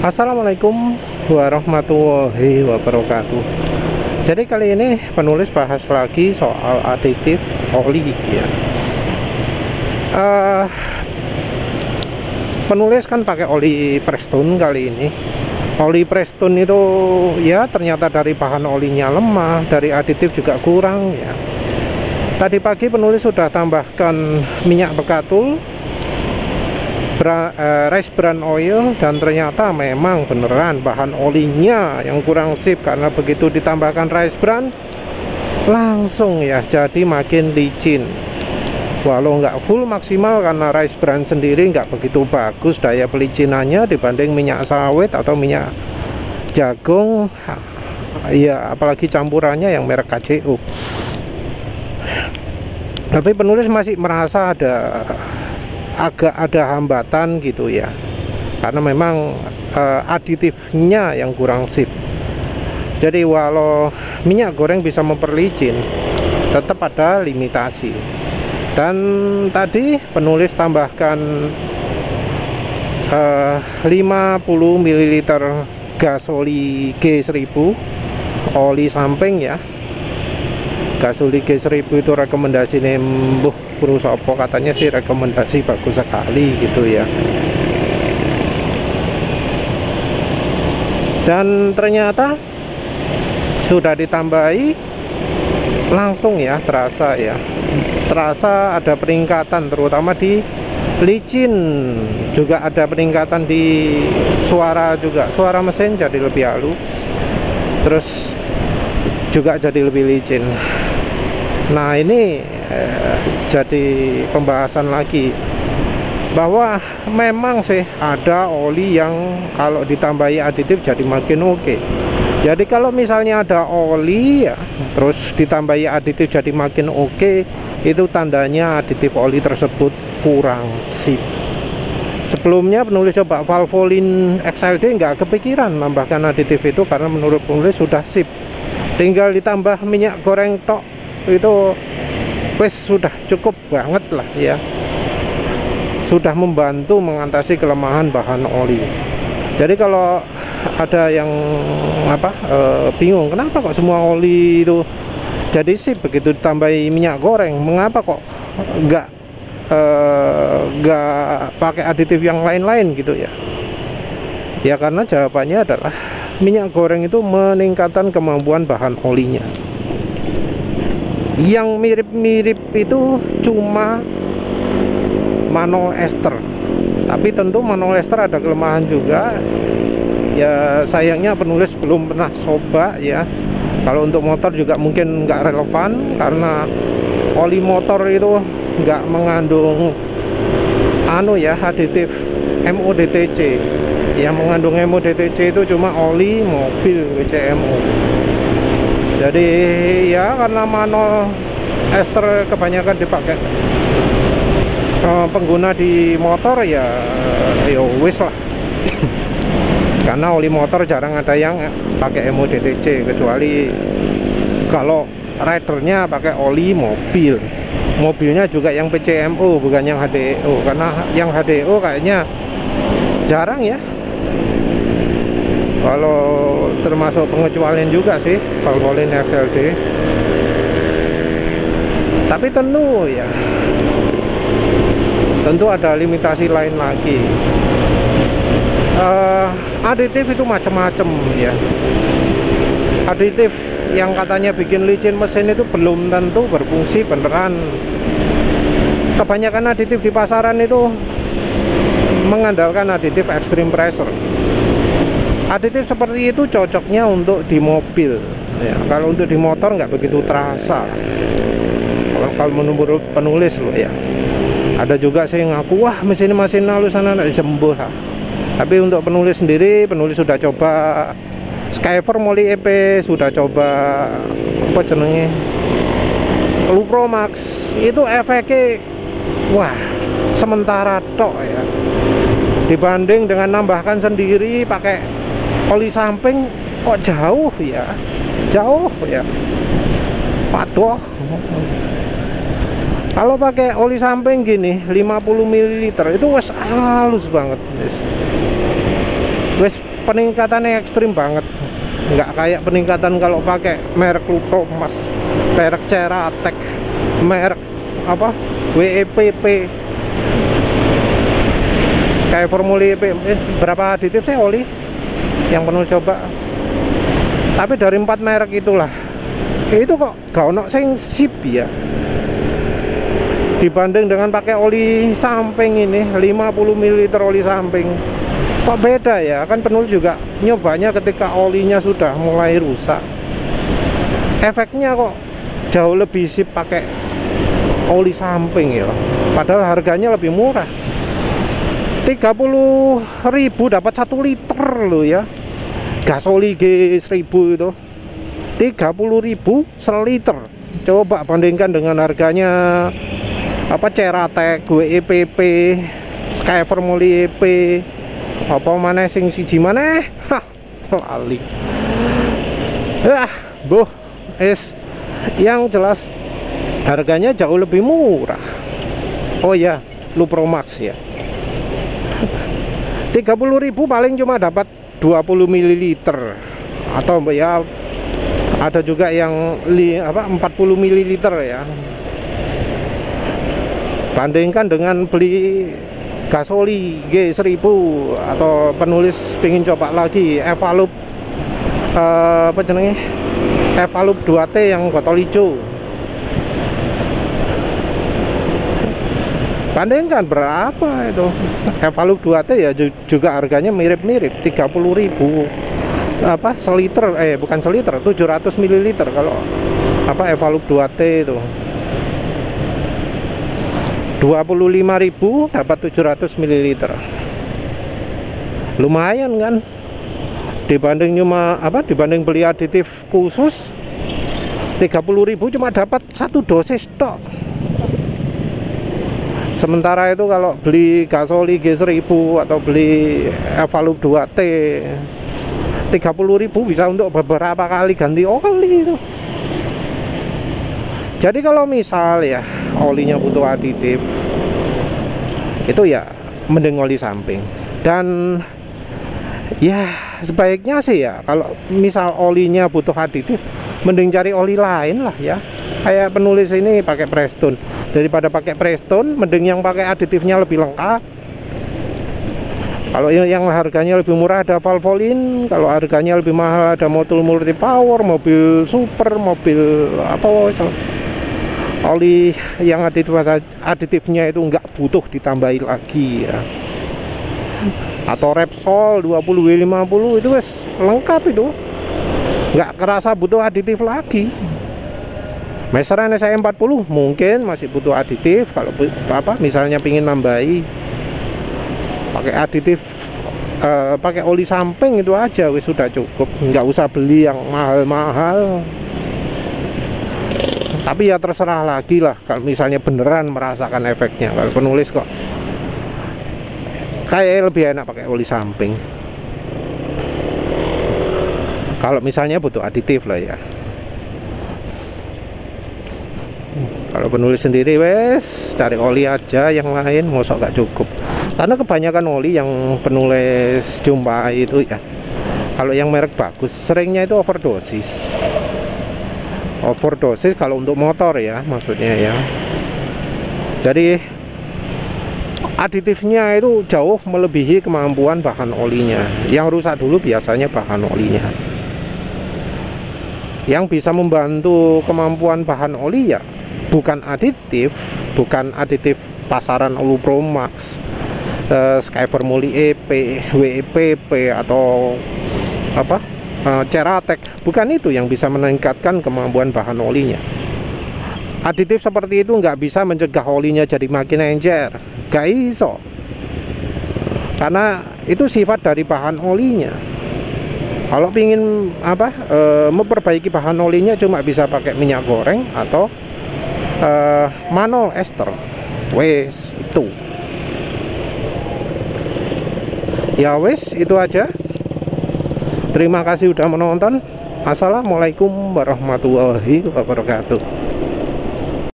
Assalamualaikum warahmatullahi wabarakatuh. Jadi kali ini penulis bahas lagi soal aditif oli ya. Penulis kan pakai oli Prestone kali ini. Oli Prestone itu ya ternyata dari bahan olinya lemah, dari aditif juga kurang ya. Tadi pagi penulis sudah tambahkan minyak bekatul, rice bran oil, dan ternyata memang beneran bahan olinya yang kurang sip, karena begitu ditambahkan rice bran langsung ya jadi makin licin. Walau nggak full maksimal karena rice bran sendiri nggak begitu bagus daya pelicinannya dibanding minyak sawit atau minyak jagung ya, apalagi campurannya yang merek KCO. Tapi penulis masih merasa agak ada hambatan gitu ya, karena memang aditifnya yang kurang sip. Jadi walau minyak goreng bisa memperlicin, tetap ada limitasi. Dan tadi penulis tambahkan 50 ml gas oli G1000 oli samping ya. Gas oli G1000 itu rekomendasi nembuh Purwosopo, katanya sih rekomendasi bagus sekali gitu ya. Dan ternyata sudah ditambahi langsung ya, terasa ada peningkatan, terutama di licin, juga ada peningkatan di suara juga, suara mesin jadi lebih halus, terus juga jadi lebih licin. Nah ini jadi pembahasan lagi bahwa memang sih ada oli yang kalau ditambahi aditif jadi makin oke. Jadi kalau misalnya ada oli ya terus ditambahi aditif jadi makin oke, itu tandanya aditif oli tersebut kurang sip. Sebelumnya penulis coba Valvoline XLD nggak kepikiran menambahkan aditif itu karena menurut penulis sudah sip. Tinggal ditambah minyak goreng tok itu wes sudah cukup banget lah ya, sudah membantu mengatasi kelemahan bahan oli. Jadi kalau ada yang bingung kenapa kok semua oli itu jadi sip begitu ditambahi minyak goreng, mengapa kok nggak pakai aditif yang lain-lain gitu ya. Ya karena jawabannya adalah minyak goreng itu meningkatkan kemampuan bahan olinya. Yang mirip-mirip itu cuma manol ester, tapi tentu manol ester ada kelemahan juga ya. Sayangnya penulis belum pernah coba ya. Kalau untuk motor juga mungkin nggak relevan karena oli motor itu nggak mengandung aditif MODTC. Yang mengandung MODTC itu cuma oli mobil WCMO. Jadi ya karena manol ester kebanyakan dipakai pengguna di motor ya wis lah. Karena oli motor jarang ada yang pakai MODTC, kecuali kalau ridernya pakai oli mobil. Mobilnya juga yang PCMO bukan yang HDO, karena yang HDO kayaknya jarang ya. Kalau termasuk pengecualian juga sih Valvoline XLD. Tapi tentu ada limitasi lain lagi. Aditif itu macam-macam ya. Aditif yang katanya bikin licin mesin itu belum tentu berfungsi beneran. Kebanyakan aditif di pasaran itu mengandalkan aditif extreme pressure. Aditif seperti itu cocoknya untuk di mobil ya. Kalau untuk di motor nggak begitu terasa kalau menurut penulis loh ya. Ada juga sih yang ngaku wah mesin halus sana sembuh lah. Tapi untuk penulis sendiri, penulis sudah coba Skyver Moli EP, sudah coba Lupromax, itu efeknya wah sementara tok ya. Dibanding dengan nambahkan sendiri pakai oli samping kok jauh ya. Waduh, Kalau pakai oli samping gini 50 ml itu wes halus banget, wes peningkatannya ekstrim banget. Nggak kayak peningkatan kalau pakai merek Lupromax, merek Ceratec, merek apa WEPP, Sky Formula EP. Berapa aditif sih oli yang pernah coba? Tapi dari 4 merek itulah, itu kok gak ono sing sip ya, dibanding dengan pakai oli samping ini 50 ml oli samping. Kok beda ya? Kan penulis juga nyobanya ketika olinya sudah mulai rusak, efeknya kok jauh lebih sip pakai oli samping ya, padahal harganya lebih murah. 30.000 dapat 1 liter loh ya, gas oli G1000 itu 30.000 seliter. Coba bandingkan dengan harganya apa Ceratec, WEPP, Sky Formula EP, apa mana sing siji mana? Hah, lali. Boh, yang jelas harganya jauh lebih murah. Oh ya, Lupromax ya. 30.000 paling cuma dapat 20 ml atau ya ada juga yang 40 ml ya. Bandingkan dengan beli gasoli G1000 atau penulis pengen coba lagi Evalup apa jenenge, Evalup 2T yang botol hijau. Bandingkan berapa itu Evalup 2T ya, juga harganya mirip-mirip 30.000 apa seliter, bukan seliter, 700 ml kalau apa Evalup 2T itu. 25.000 dapat 700 ml. Lumayan kan? Dibanding beli aditif khusus 30.000 cuma dapat 1 dosis tok. Sementara itu kalau beli gasoli G1000 atau beli Evalup 2T 30.000 bisa untuk beberapa kali ganti oli itu. Jadi kalau misal ya olinya butuh aditif, itu ya mending oli samping. Dan ya sebaiknya sih ya kalau misal olinya butuh aditif, mending cari oli lain lah ya. Kayak penulis ini pakai Prestone, daripada pakai Prestone mending yang pakai aditifnya lebih lengkap. Kalau yang harganya lebih murah ada Valvoline, kalau harganya lebih mahal ada motul multi power, mobil super, mobil apa oli yang aditifnya itu nggak butuh ditambahi lagi ya. Atau Repsol 20W50 itu wes lengkap itu, nggak kerasa butuh aditif lagi. Meseran SE40 mungkin masih butuh aditif kalau misalnya pingin nambahi, pakai aditif pakai oli samping itu aja wis sudah cukup, nggak usah beli yang mahal-mahal. Tapi ya terserah lagi lah kalau misalnya beneran merasakan efeknya. Kalau penulis kok kayak lebih enak pakai oli samping kalau misalnya butuh aditif lah ya. Kalau penulis sendiri wes cari oli aja yang lain, mosok gak cukup. Karena kebanyakan oli yang penulis jumpai itu ya, kalau yang merek bagus seringnya itu overdosis kalau untuk motor ya maksudnya ya. Jadi aditifnya itu jauh melebihi kemampuan bahan olinya. Yang rusak dulu biasanya bahan olinya. Yang bisa membantu kemampuan bahan oli ya bukan aditif pasaran Lupromax, Sky Formula EP, WEPP atau apa Ceratec, bukan itu yang bisa meningkatkan kemampuan bahan olinya. Aditif seperti itu nggak bisa mencegah olinya jadi makin encer, gak iso, karena itu sifat dari bahan olinya. Kalau pingin memperbaiki bahan olinya cuma bisa pakai minyak goreng atau manol ester. Wes itu ya, wes itu aja. Terima kasih udah menonton. Assalamualaikum warahmatullahi wabarakatuh.